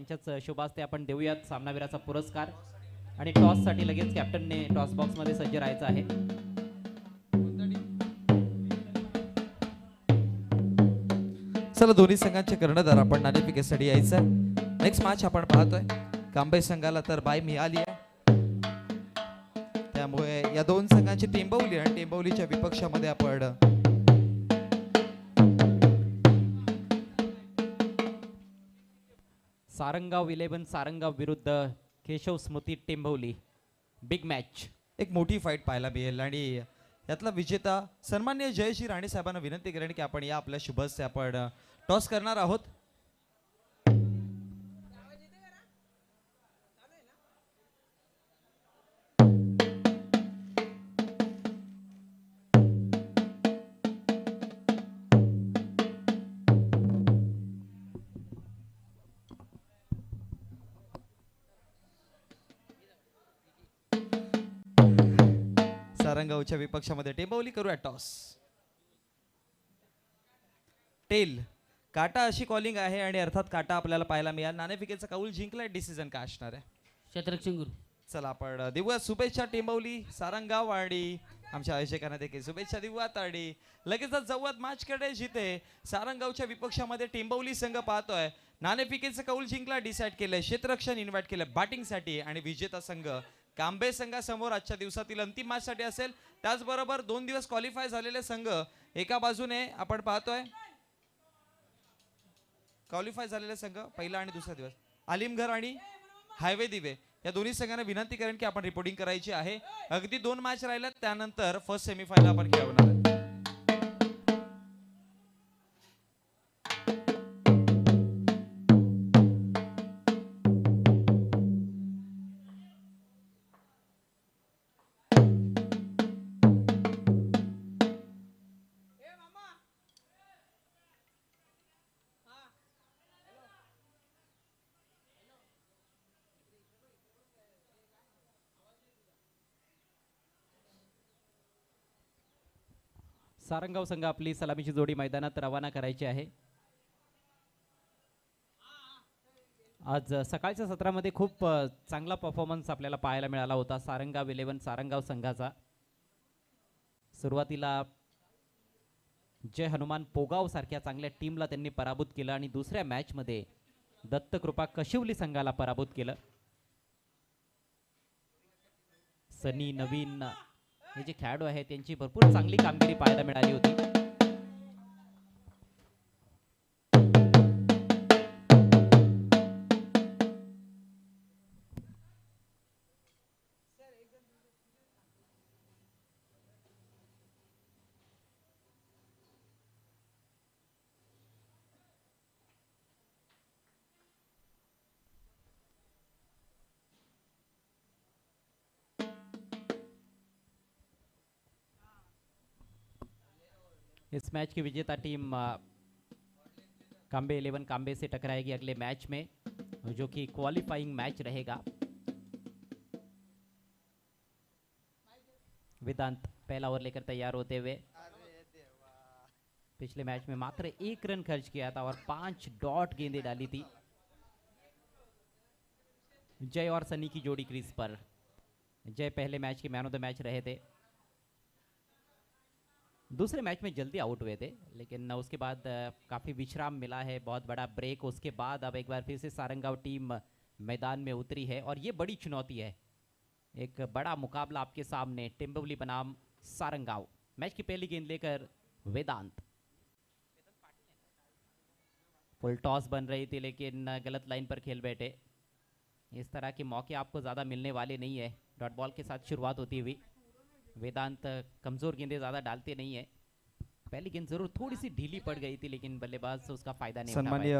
त्यांच्याच शुभ हस्ते आपण देऊयात सामनावीराचा पुरस्कार आणि टॉस साठी लगेच कॅप्टनने टॉस बॉक्स मध्ये सज्ज राहायचं आहे. चला दोन्ही संघांचे कर्णधार आपण नाणेफेकीसाठी यायचं. नेक्स्ट मॅच आपण पाहतोय कांबे संघाला तर बाय मिळाली आहे, त्यामुळे या दोन संघांची टेंबवली आणि टेंबवलीच्या विपक्षामध्ये आपण सारंगाव 11 सारंगाव विरुद्ध केशव स्मृती टेंभवली. Big match. एक मोठी फाईट पाहायला मिळेल आणि यातला विजेता सन्मान्य जयश्री राणे साहेबांना विनंती करेन की आपण या आपल्या शुभ हस्ते आपण टॉस करणार आहोत. सारंगावच्या विपक्षामध्ये टेंबवली करूया टॉस. टेल काटा अशी कॉलिंग आहे आणि अर्थात काटा आपल्याला पाहायला मिळाल. नाणेफेकीचा कौल जिंकलाय, डिसिजन काय असणार आहे? क्षेत्ररक्षण गुरु. चला आपण देऊया शुभेच्छा टेंबवली सारंगाव आणि आमच्या आयोजकांना देखील शुभेच्छा देऊयात आणि लगेचच जाऊयात मॅच कडे जिथे सारंगावच्या विपक्षामध्ये टेंबवली संघ पाहतोय. नाणेफेकीचं कौल जिंकला, डिसाईड केलंय, क्षेत्ररक्षण इन्व्हाइट केलं बॅटिंगसाठी आणि विजेता संघ कांबे संघासमोर आजच्या दिवसातील अंतिम मॅच साठी असेल. त्याचबरोबर 2 दिवस क्वालिफाय झालेले संघ एका बाजूने आपण पाहतोय. क्वालिफाय झालेले संघ पहिला आणि दुसरा दिवस आलिमघर आणि हायवे दिवे या दोन्ही संघांना विनंती करेन की आपण रिपोर्टिंग करायची आहे. अगदी 2 मॅच राहिल्यात, त्यानंतर फर्स्ट सेमीफायनल आपण खेळवणार आहे. सारंगाव संघ आपली सलामीची जोडी मैदानात रवाना करायची आहे. आज सकाळच्या सत्रामध्ये खूप चांगला परफॉर्मन्स आपल्याला पाहायला मिळाला होता सारंगाव 11 सारंगाव संघाचा. सुरुवातीला जय हनुमान पोगाव सारख्या चांगल्या टीमला त्यांनी पराभूत केलं आणि दुसऱ्या मॅच मध्ये दत्तकृपा कशिवली संघाला पराभूत केलं. सनी नवीन हे जे खेळाडू आहेत त्यांची भरपूर चांगली कामगिरी पाहायला मिळाली होती. इस मैच की विजेता टीम कांबे 11 कांबे से टकराएगी अगले मैच में, जो कि क्वालिफाइंग मैच रहेगा. वेदांत पहला ओवर लेकर तैयार होते हुए. पिछले मैच में मात्र 1 रन खर्च किया था और 5 डॉट गेंदें डाली थी. जय और सनी की जोड़ी क्रीज पर. जय पहले match K man of the match रहे थे. दूसरे मैच में जल्दी आउट हुए थे, लेकिन उसके बाद काफ़ी विश्राम मिला है, बहुत बड़ा ब्रेक. उसके बाद अब एक बार फिर से सारंगाव टीम मैदान में उतरी है और ये बड़ी चुनौती है. एक बड़ा मुकाबला आपके सामने, टेंबवली बनाम सारंगाव. मैच की पहली गेंद लेकर वेदांत. फुल टॉस बन रही थी लेकिन गलत लाइन पर खेल बैठे. इस तरह के मौके आपको ज़्यादा मिलने वाले नहीं है. डॉट बॉल के साथ शुरुआत होती हुई. वेदांत कमजोर गेंदें ज्यादा डालते नहीं है. पहली गेंद जरूर थोड़ी सी ढीली पड़ गई थी लेकिन बल्लेबाज से उसका फायदा नहीं उठा पाए. सन्माननीय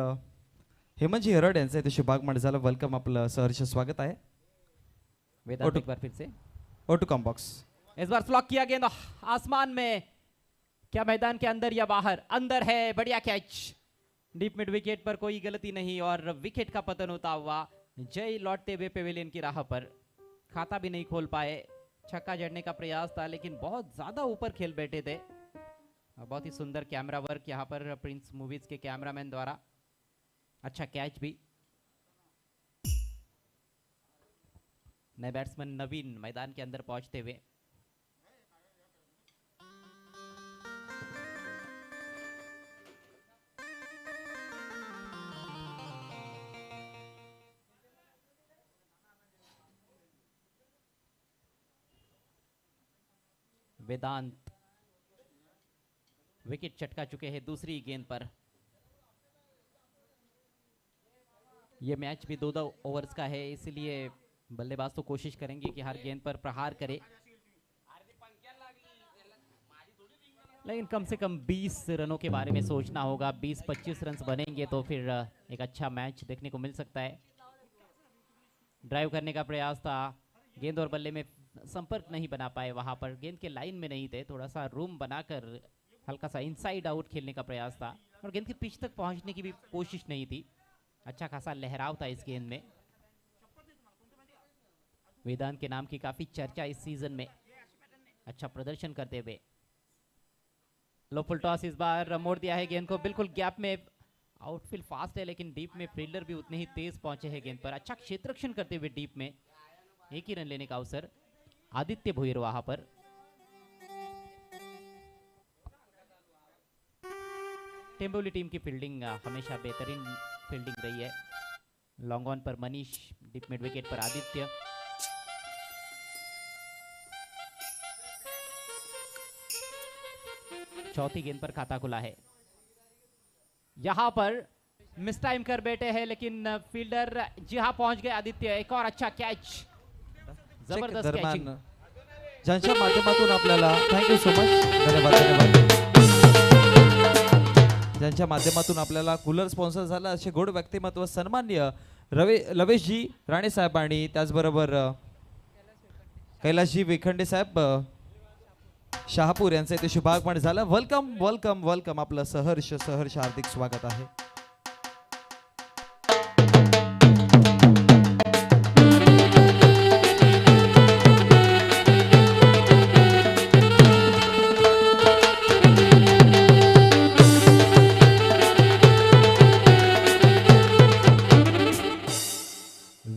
हेमंतजी हरड यांचं इथे शुभाग मंडळाला वेलकम, आपलं सहर्ष स्वागत आहे. वेदांत एक बार फिर से ओ टू कम बॉक्स. इस बार फ्लॉक किया गेंद आसमान में, क्या मैदान के अंदर या बाहर? अंदर है. बढ़िया कैच. डीप मिड विकेट पर कोई गलती नहीं और विकेट का पतन होता हुआ जय लौटते हुए पेविलियन की राह पर. खाता भी नहीं खोल पाए. छक्का जड़ने का प्रयास था लेकिन बहुत ज्यादा ऊपर खेल बैठे थे. बहुत ही सुंदर कैमरा वर्क यहाँ पर प्रिंस मूवीज के कैमरामैन द्वारा. अच्छा कैच भी. नए बैट्समैन नवीन मैदान के अंदर पहुंचते हुए। वेदांत विकेट चटका चुके हैं दूसरी गेंद पर। यह मैच भी 2-2 ओवर्स का है, इसलिए बल्लेबाज तो कोशिश करेंगे कि हर गेंद पर प्रहार करे, लेकिन कम से कम 20 रनों के बारे में सोचना होगा। 20-25 रन बनेंगे तो फिर एक अच्छा मैच देखने को मिल सकता है। ड्राइव करने का प्रयास था, गेंद और बल्ले में संपर्क नहीं बना पाए, वहां पर गेंद के लाइन में नहीं थे, थोड़ा सा रूम बनाकर हल्का सा इनसाइड आउट खेलने का प्रयास था और गेंद के पिच तक पहुंचने की भी कोशिश नहीं थी। अच्छा खासा लहराव था इस गेंद में। वेदांत के नाम की काफी चर्चा इस सीजन में, अच्छा प्रदर्शन करते हुए। लो फुल टॉस इस बार मोड़ दिया है गेंद को, बिल्कुल गैप में। आउटफील्ड फास्ट है लेकिन डीप में फील्डर भी उतने ही तेज पहुंचे हैं गेंद पर। अच्छा क्षेत्ररक्षण करते हुए डीप में एक ही रन लेने का अवसर आदित्य भोईर वहां पर। टेम्बोली टीम की फील्डिंग हमेशा बेहतरीन फील्डिंग रही है। लॉन्ग ऑन पर मनीष, डीप मिड विकेट पर आदित्य। चौथी गेंद पर खाता खुला है। यहां पर मिस टाइम कर बैठे हैं लेकिन फील्डर जी हां पहुंच गए आदित्य। एक और अच्छा कैच, जबरदस्त कैचिंग। ज्यांच्या माध्यमातून आपल्याला थँक्यू सो मच, धन्यवाद धन्यवाद। ज्यांच्या माध्यमातून आपल्याला कूलर स्पॉन्सर झाला असे गोड व्यक्तिमत्व सन्माननीय लवेशजी राणे साहेब आणि त्याचबरोबर कैलासजी वेखंडे साहेब शहापूर यांचं इथे शुभागमन झालं। वेलकम वेलकम वेलकम, आपलं सहर्ष सहर्ष हार्दिक स्वागत आहे।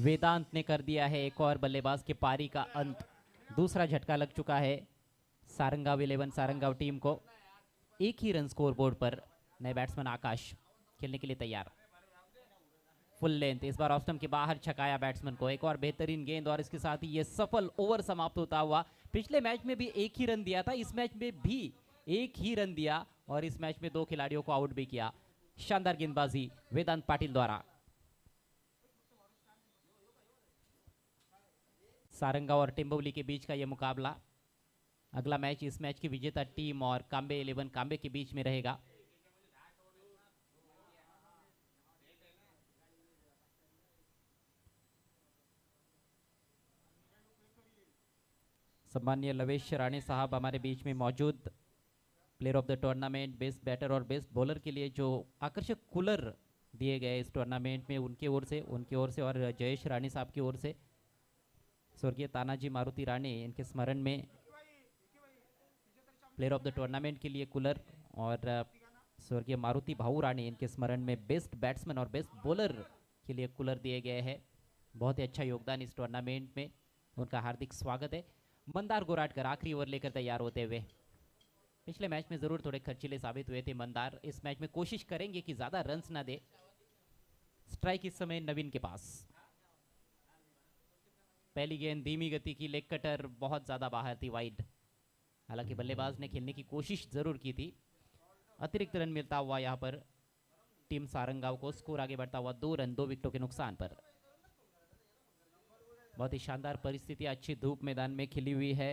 वेदांत ने कर दिया है एक और बल्लेबाज के पारी का अंत। दूसरा झटका लग चुका है सारंगाव 11 सारंगाव टीम को। एक ही रन स्कोर बोर्ड पर। नए बैट्समैन आकाश खेलने के लिए तैयार। फुल लेंथ, इस बार ऑफ स्टंप के बाहर छकाया बैट्समैन को। एक और बेहतरीन गेंद और इसके साथ ही ये सफल ओवर समाप्त होता हुआ। पिछले मैच में भी एक ही रन दिया था, इस मैच में भी एक ही रन दिया और इस मैच में 2 खिलाड़ियों को आउट भी किया। शानदार गेंदबाजी वेदांत पाटिल द्वारा। सारंगाव और टिम्बोली के बीच का यह मुकाबला। अगला मैच इस मैच की विजेता टीम और कांबे 11 कांबे के बीच में रहेगा। सम्माननीय लवेश राणे साहब हमारे बीच में मौजूद। Player of the tournament, best batter और बेस्ट बॉलर के लिए जो आकर्षक कूलर दिए गए इस टूर्नामेंट में, उनकी ओर से और जयेश राणे साहब की ओर से स्वर्गीय तानाजी मारुति राणे इनके स्मरण में प्लेयर ऑफ द टूर्नामेंट के लिए कूलर, और स्वर्गीय मारुति भाऊ राणे इनके स्मरण में बेस्ट बैट्समैन और बेस्ट बॉलर के लिए कूलर दिए गए हैं। बहुत ही अच्छा योगदान इस टूर्नामेंट में, उनका हार्दिक स्वागत है। मंदार गोराटकर आखिरी ओवर लेकर तैयार होते हुए। पिछले मैच में जरूर थोड़े खर्चीले साबित हुए थे मंदार, इस मैच में कोशिश करेंगे कि ज्यादा रन्स ना दे। स्ट्राइक इस समय नवीन के पास। पहली गेंद धीमी गति की लेग कटर, बहुत ज्यादा बाहर थी वाइड। हालांकि बल्लेबाज ने खेलने की कोशिश जरूर की थी। अतिरिक्त रन मिलता हुआ यहां पर टीम सारंगाव को। स्कोर आगे बढ़ता हुआ 2 रन 2 विकेटों के नुकसान पर। बहुत ही शानदार परिस्थितियां, अच्छी धूप मैदान में खिली हुई है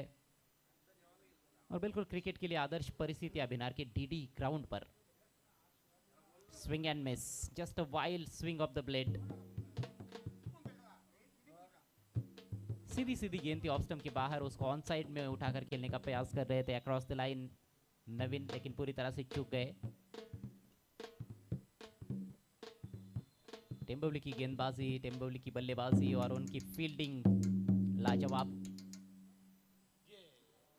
और बिल्कुल क्रिकेट के लिए आदर्श परिस्थितियां बिनार के डीडी ग्राउंड पर। Swing and miss, just a wild swing of the blade. सीधी सीधी गेंद थी ऑफ स्टंप के बाहर, उसको ऑन साइड में उठाकर खेलने का प्रयास कर रहे थे अक्रॉस द लाइन नवीन, लेकिन पूरी तरह से चूक गए। टेम्बोली की गेंदबाजी, टेम्बोली की बल्लेबाजी और उनकी फील्डिंग लाजवाब।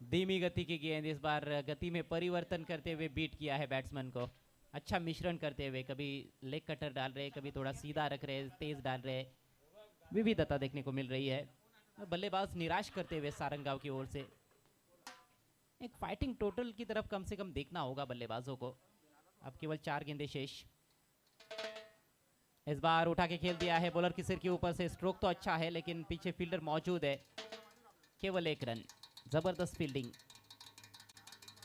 धीमी गति की गेंद, इस बार गति में परिवर्तन करते हुए बीट किया है बैट्समैन को। अच्छा मिश्रण करते हुए, कभी लेग कटर डाल रहे, कभी थोड़ा सीधा रख रहे, तेज डाल रहे, विविधता देखने को मिल रही है। बल्लेबाज निराश करते हुए सारंगाव की ओर से। एक फाइटिंग टोटल की तरफ कम से कम देखना होगा बल्लेबाजों को। अब केवल 4 गेंदें शेष। इस बार उठा के खेल दिया है बॉलर के सिर के ऊपर से। स्ट्रोक तो अच्छा है लेकिन पीछे फील्डर मौजूद है। केवल 1 रन। जबरदस्त फील्डिंग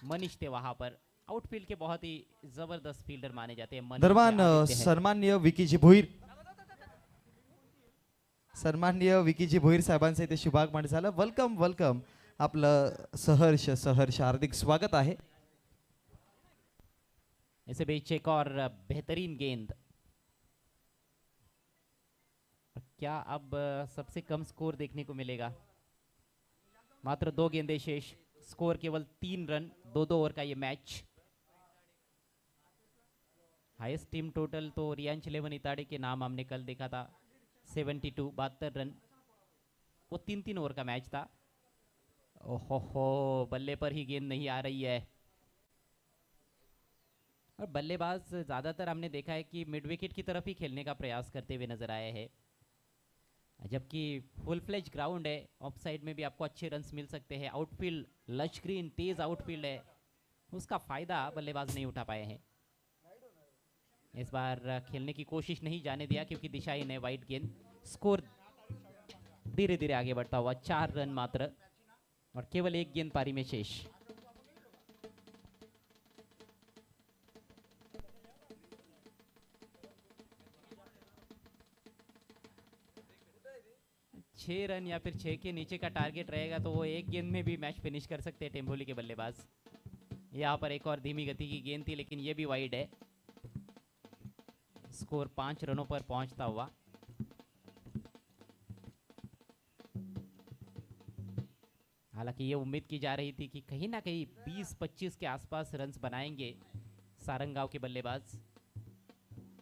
मनीष थे वहां पर। आउटफील्ड के बहुत ही जबरदस्त फील्डर माने जाते हैं। दरम्यान सन्माननीय विकीजी भोईर साहेबांचं इथे शुभागमन झालं. Welcome welcome. आपलं सहर्ष हार्दिक स्वागत आहे. इसे बीच एक और बेहतरीन गेंद। क्या अब सबसे कम स्कोर देखने को मिलेगा? मात्र 2 गेंदें शेष। स्कोर केवल 3 रन। 2-2 ओवर का ये मैच। हाईएस्ट टीम टोटल तो रियांश 11 इताड़े के नाम हमने कल देखा था। 72 रन। वो 3-3 ओवर का मैच था। ओहो, बल्ले पर ही गेंद नहीं आ रही है। और बल्लेबाज ज्यादातर हमने देखा है कि मिड विकेट की तरफ ही खेलने का प्रयास करते हुए नजर आए हैं, जबकि फुल फ्लेज ग्राउंड है। ऑफ साइड में भी आपको अच्छे रन्स मिल सकते हैं। आउटफील्ड लश ग्रीन तेज आउटफील्ड है, उसका फायदा बल्लेबाज नहीं उठा पाए हैं। इस बार खेलने की कोशिश नहीं जाने दिया क्योंकि दिशाहीन है वाइड गेंद। स्कोर धीरे धीरे आगे बढ़ता हुआ 4 रन मात्र और केवल 1 गेंद पारी में शेष। छह रन या फिर 6 के नीचे का टारगेट रहेगा तो वो 1 गेंद में भी मैच फिनिश कर सकते हैं टेम्बोली के बल्लेबाज। यहाँ पर एक और धीमी गति की गेंद थी लेकिन ये भी वाइड है। स्कोर 5 रनों पर पहुंचता हुआ। हालांकि ये उम्मीद की जा रही थी कि कहीं ना कहीं 20-25 के आसपास रन्स बनाएंगे सारंगाव के बल्लेबाज,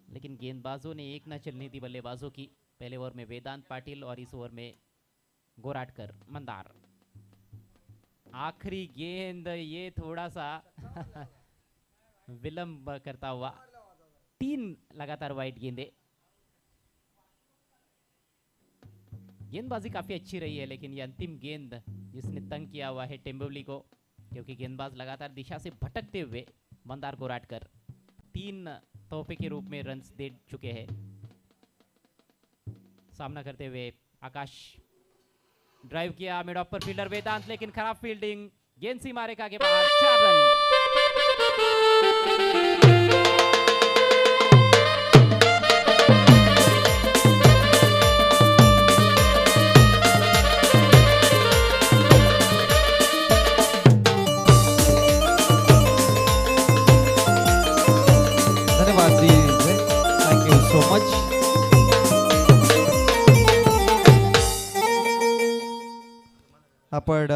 लेकिन गेंदबाजों ने एक न चलनी थी बल्लेबाजों की। पहले ओवर में वेदांत पाटिल और इस ओवर में गोराटकर मंदार। आखिरी गेंद ये थोड़ा सा विलंब करता हुआ। 3 लगातार वाइड गेंदे। गेंदबाजी काफी अच्छी रही है लेकिन ये अंतिम गेंद जिसने तंग किया हुआ है टेम्बोली को, क्योंकि गेंदबाज लगातार दिशा से भटकते हुए मंदार गोराटकर 3 तोहफे के रूप में रन्स दे चुके हैं। सामना करते हुए आकाश ड्राइव किया मिड ऑफ पर फील्डर वेदांत, लेकिन खराब फील्डिंग। गेंद सीमा रेखा के बाहर। 4 रन। धन्यवाद जी, थैंक यू सो मच. आपण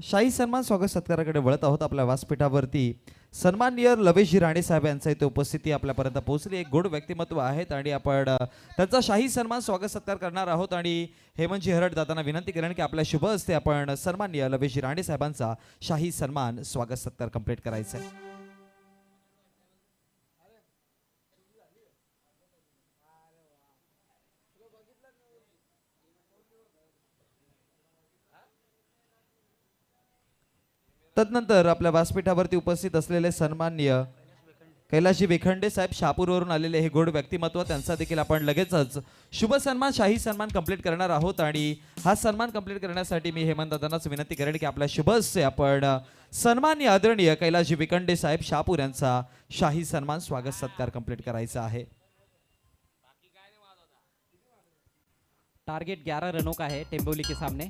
शाही सन्मान स्वागत सत्काराकडे वळत आहोत. आपल्या व्यासपीठावरती सन्माननीय लवेशजी राणे साहेब यांचा इथे उपस्थिती आपल्यापर्यंत पोहोचली. एक गोड व्यक्तिमत्व आहेत आणि आपण त्यांचा शाही सन्मान स्वागत सत्कार करणार आहोत. आणि हेमंतजी हरड दादांना विनंती करेन की आपल्या शुभ हस्ते आपण सन्माननीय लवेशजी राणे साहेबांचा शाही सन्मान स्वागत सत्कार कंप्लीट करायचा आहे. तदनंतर आपल्या व्यासपीठावरती उपस्थित असलेले सन्माननीय कैलासजी वेखंडे साहेब शहापूरवरून आलेले हे गोड व्यक्तिमत्व, त्यांचा देखील आपण लगेचच शुभ सन्मान शाही सन्मान कंप्लीट करणार आहोत. आणि हा सन्मान कंप्लीट करण्यासाठी मी हेमंत दादांनाच विनंती करेन की आपल्या शुभ हस्ते आपण सन्माननीय आदरणीय कैलासजी वेखंडे साहेब शहापूर यांचा शाही सन्मान स्वागत सत्कार कंप्लीट करायचा आहे. टारगेट 11 रनों का है टेम्बोली के सामने।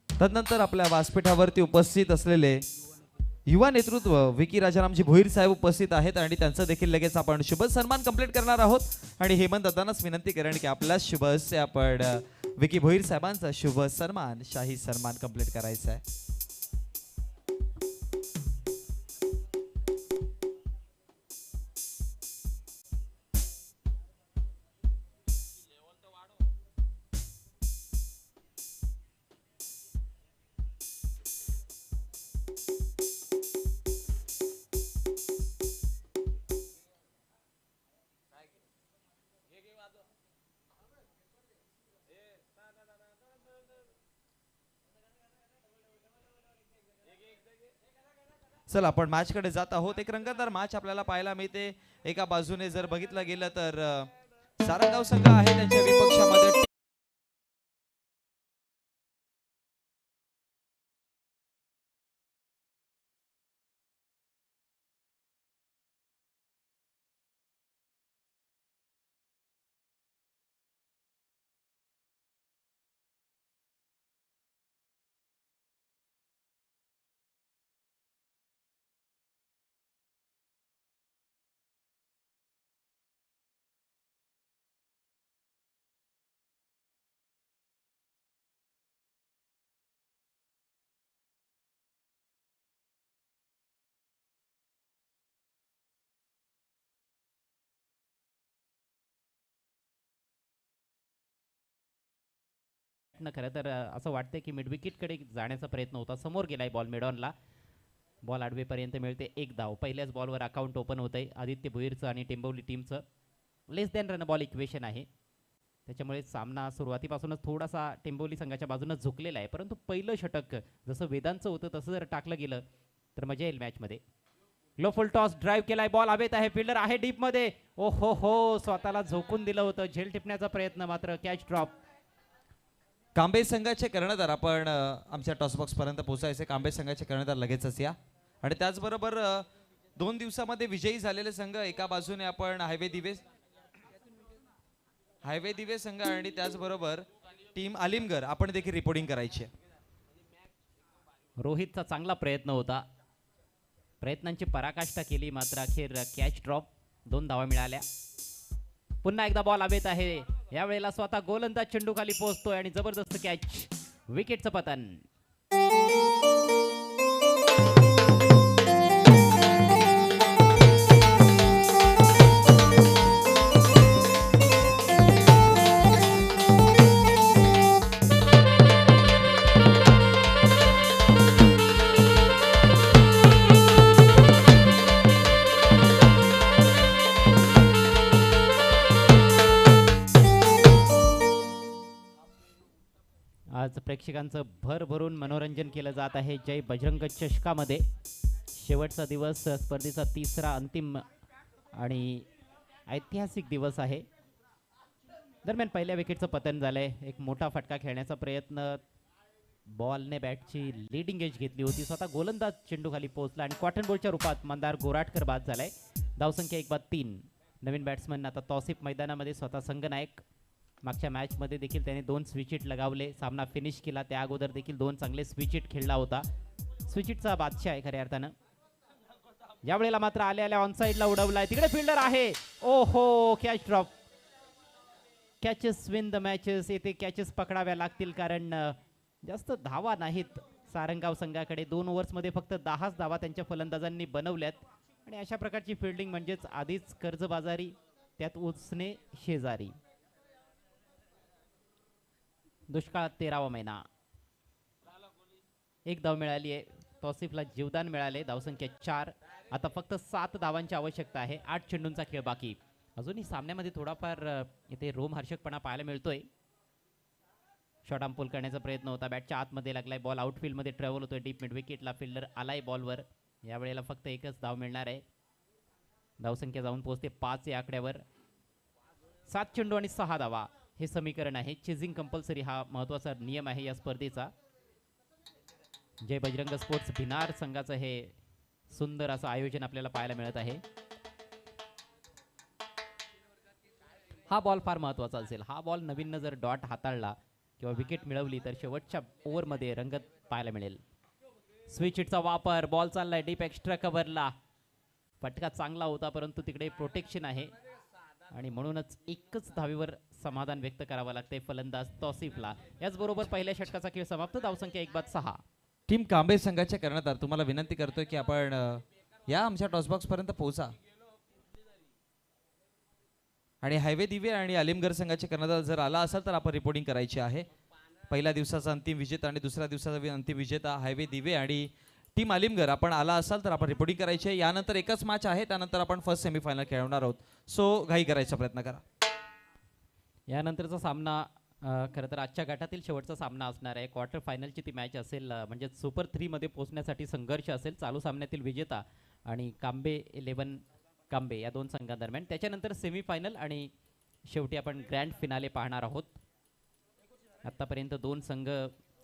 तदनंतर आपल्या व्यासपीठावरती उपस्थित असलेले युवा नेतृत्व विकी राजारामजी भोईर साहेब उपस्थित आहेत आणि त्यांचं देखील लगेच आपण शुभ सन्मान कंप्लीट करणार आहोत. आणि हेमंत दादांनाच विनंती करेन की आपल्या शुभ हस्ते आपण विकी भोईर साहेबांचा शुभ सन्मान शाही सन्मान कंप्लीट करायचा आहे. चला आपण मॅच कडे जात आहोत. एक रंगतदार मॅच आपल्याला पाहायला मिळते. एका बाजूने जर बघितलं गेलं तर सारंगाव संघ आहे त्यांच्या विपक्षामध्ये खरं तर असं वाटतंय की मिड विकेटकडे जाण्याचा प्रयत्न होता. समोर गेलाय बॉल मिडॉनला. बॉल आडवेपर्यंत मिळते एक धाव. पहिल्याच बॉलवर अकाउंट ओपन होत आहे आदित्य भोईरचं आणि टेंबवली टीमचं. लेस दॅन रन बॉल इक्वेशन आहे, त्याच्यामुळे सामना सुरुवातीपासूनच थोडासा टेंबवली संघाच्या बाजूने झुकलेला आहे. परंतु पहिलं षटक जसं वेदांचं होतं तसं जर टाकलं गेलं तर मजा येईल मॅचमध्ये. लो फुल टॉस ड्राईव्ह केलाय, बॉल हवेत आहे, फिल्डर आहे डीप मध्ये. ओ हो स्वतःला झोकून दिलं होतं. झेल टिपण्याचा प्रयत्न, मात्र कॅच ड्रॉप. कांबे संघाचे कर्णधार आपण आमच्या टॉस बॉक्स पर्यंत पोहोचायचे. कांबे संघाचे कर्णधार लगेचच या. आणि त्याचबरोबर 2 दिवसामध्ये विजयी झालेले संघ एका बाजूने आपण हायवे दिवे संघ आणि त्याचबरोबर टीम आलिमगड आपण देखील रिपोर्टिंग करायची आहे. रोहितचा चांगला प्रयत्न होता, प्रयत्नांची पराकाष्ठा केली, मात्र अखेर कॅच ड्रॉप. 2 धावा मिळाल्या. पुन्हा एकदा बॉल हवेत आहे, यावेळेला स्वतः गोलंदाज चेंडू खाली पोहोचतोय आणि जबरदस्त कॅच. विकेटचं पतन. आज प्रेक्षकांचं भरभरून मनोरंजन केलं जात आहे जय बजरंग चषकामध्ये. शेवटचा दिवस स्पर्धेचा तिसरा अंतिम आणि ऐतिहासिक दिवस आहे. दरम्यान पहिल्या विकेटचं पतन झालंय. एक मोठा फटका खेळण्याचा प्रयत्न, बॉलने बॅटची लीडिंग एज घेतली होती, स्वतः गोलंदाज चेंडू खाली पोहोचला आणि कॉटन बॉलच्या रूपात मंदार गोराटकर बाद झालाय. धावसंख्या 1-3. नवीन बॅट्समन आता तौसिफ मैदानामध्ये स्वतः संघनायक. मागच्या मॅचमध्ये देखील त्याने 2 स्विचिट लगावले, सामना फिनिश केला. त्या अगोदर देखील 2 चांगले स्विचिट खेळला होता. स्विचिटचा बादशाह आहे खऱ्या अर्थानं. यावेळेला मात्र आल्या ऑन साईडला उडवलाय, तिकडे फिल्डर आहे. ओ हो catch drop. Catches win the matches. येथे कॅचेस पकडाव्या लागतील कारण जास्त धावा नाहीत सारंगाव संघाकडे. 2 ओव्हर्समध्ये फक्त 10 धावा त्यांच्या फलंदाजांनी बनवल्यात आणि अशा प्रकारची फिल्डिंग म्हणजेच आधीच कर्जबाजारी, त्यात उसने शेजारी. दुष्काळात 13वा महिना. 1 धाव मिळाली आहे. तौसिफला जीवदान मिळाले. धावसंख्या 4. आता फक्त 7 धावांची आवश्यकता आहे. 8 चेंडूंचा खेळ बाकी. अजूनही सामन्यामध्ये थोडाफार इथे रोमहर्षकपणा पाहायला मिळतोय. शॉर्ट आर्म पुल करण्याचा प्रयत्न होता, बॅटच्या आतमध्ये लागलाय. बॉल आउटफील्डमध्ये ट्रॅव्हल होतोय डीप मिड विकेटला. फिल्डर आलाय बॉलवर. यावेळेला फक्त 1च धाव मिळणार आहे. धावसंख्या जाऊन पोहोचते 5 या आकड्यावर. 7 चेंडू आणि 6 धावा हे समीकरण आहे. चेझिंग कंपल्सरी हा महत्वाचा नियम आहे या स्पर्धेचा. जय बजरंग स्पोर्ट्स भिनार संघाचं हे सुंदर असं आयोजन आपल्याला पाहायला मिळत आहे. हा बॉल फार महत्वाचा असेल. हा बॉल नवीन जर डॉट हाताळला किंवा विकेट मिळवली तर शेवटच्या ओव्हरमध्ये रंगत पाहायला मिळेल. स्विच हिटचा वापर, बॉल चाललाय डीप एक्स्ट्रा कव्हरला. फटका चांगला होता परंतु तिकडे प्रोटेक्शन आहे आणि म्हणूनच 1च धावेवर समाधान व्यक्त करावं लागतंय फलंदाज तौसिफला. याचबरोबर पहिल्या षटकाचा खेळ समाप्त. धावसंख्या 1-6. टीम कांबे संघाचे कर्णधार तुम्हाला विनंती करतोय की आपण या आमच्या टॉस बॉक्स पर्यंत पोहोचा. आणि हायवे दिवे आणि आलिमगड संघाचे कर्णधार जर आला असेल तर आपण रिपोर्टिंग करायची आहे. पहिल्या दिवसाचा अंतिम विजेता आणि दुसऱ्या दिवसाचा अंतिम विजेता हायवे दिवे आणि टीम आलिमगड आपण आला असाल तर आपण रिपोर्टिंग करायची आहे. यानंतर एकच मॅच आहे, त्यानंतर आपण फर्स्ट सेमीफायनल खेळवणार आहोत. सो घाई करायचा प्रयत्न करा. यानंतरचा सामना खरं तर आजच्या गटातील शेवटचा सामना असणार आहे. क्वार्टर फायनलची ती मॅच असेल, म्हणजे सुपर 3 मध्ये पोहोचण्यासाठी संघर्ष असेल चालू सामन्यातील विजेता आणि कांबे 11 कांबे या दोन संघांदरम्यान. त्याच्यानंतर सेमीफायनल आणि शेवटी आपण ग्रँड फिनाले पाहणार आहोत. आतापर्यंत दोन संघ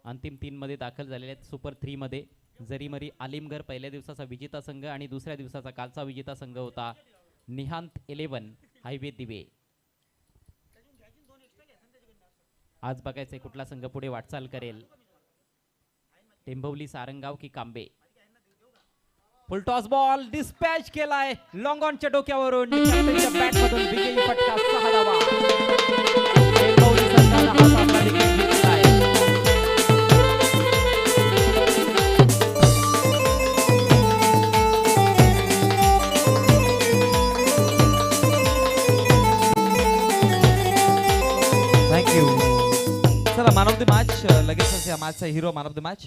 अंतिम 3 मध्ये दाखल झालेले आहेत सुपर 3 मध्ये. जरीमरी आलिमगड पहिल्या दिवसाचा विजेता संघ आणि दुसऱ्या दिवसाचा कालचा विजेता संघ होता निहांत 11 हायवे दिवे. आज बघायचंय कुठला संघ पुढे वाटचाल करेल, टेंभवली सारंगाव की कांबे. फुल टॉस बॉल डिस्पॅच केलाय लॉंग ऑनच्या डोक्यावरून, कॅप्टनच्या बॅटमधून विजयी फटका 6 धावा. टेंभवली संघानं हा सामना देखील जिंकलाय. थँक्यू. चला मॅन ऑफ द मॅच लगेचच या मॅचचा hero man of the match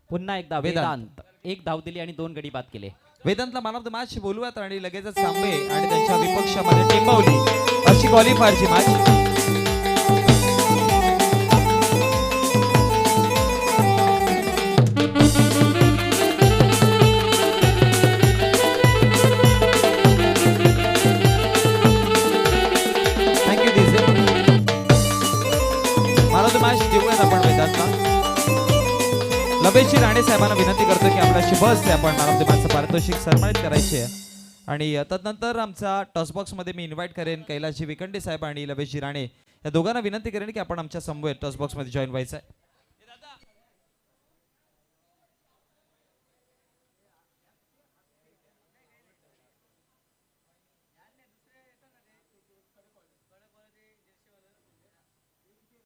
पुन्हा एकदा वेदांत 1 धाव दिली आणि 2 गडी बाद केले. वेदांतला मॅन ऑफ द मॅच बोलूयात आणि लगेचच कांबे आणि त्यांच्या विपक्षामध्ये टेंबवली अशी क्वालिफायरची मॅच. थँक्यू दिसे. मॅन ऑफ द मॅच देऊयात आपण वेदांतला. लबेशी राणे साहेबांना विनंती करतो की आपल्याशी बस आपण मॅन ऑफ द मॅचचं पारितोषिक सन्मानित करायचे आहे. आणि तदनंतर आमचा टॉसबॉक्समध्ये मी इन्व्हाइट करेन कैलाशी विकंडे साहेब आणि लबेशी राणे या दोघांना विनंती करेन की आपण आमच्या समवेत टॉसबॉक्समध्ये जॉईन व्हायचं आहे.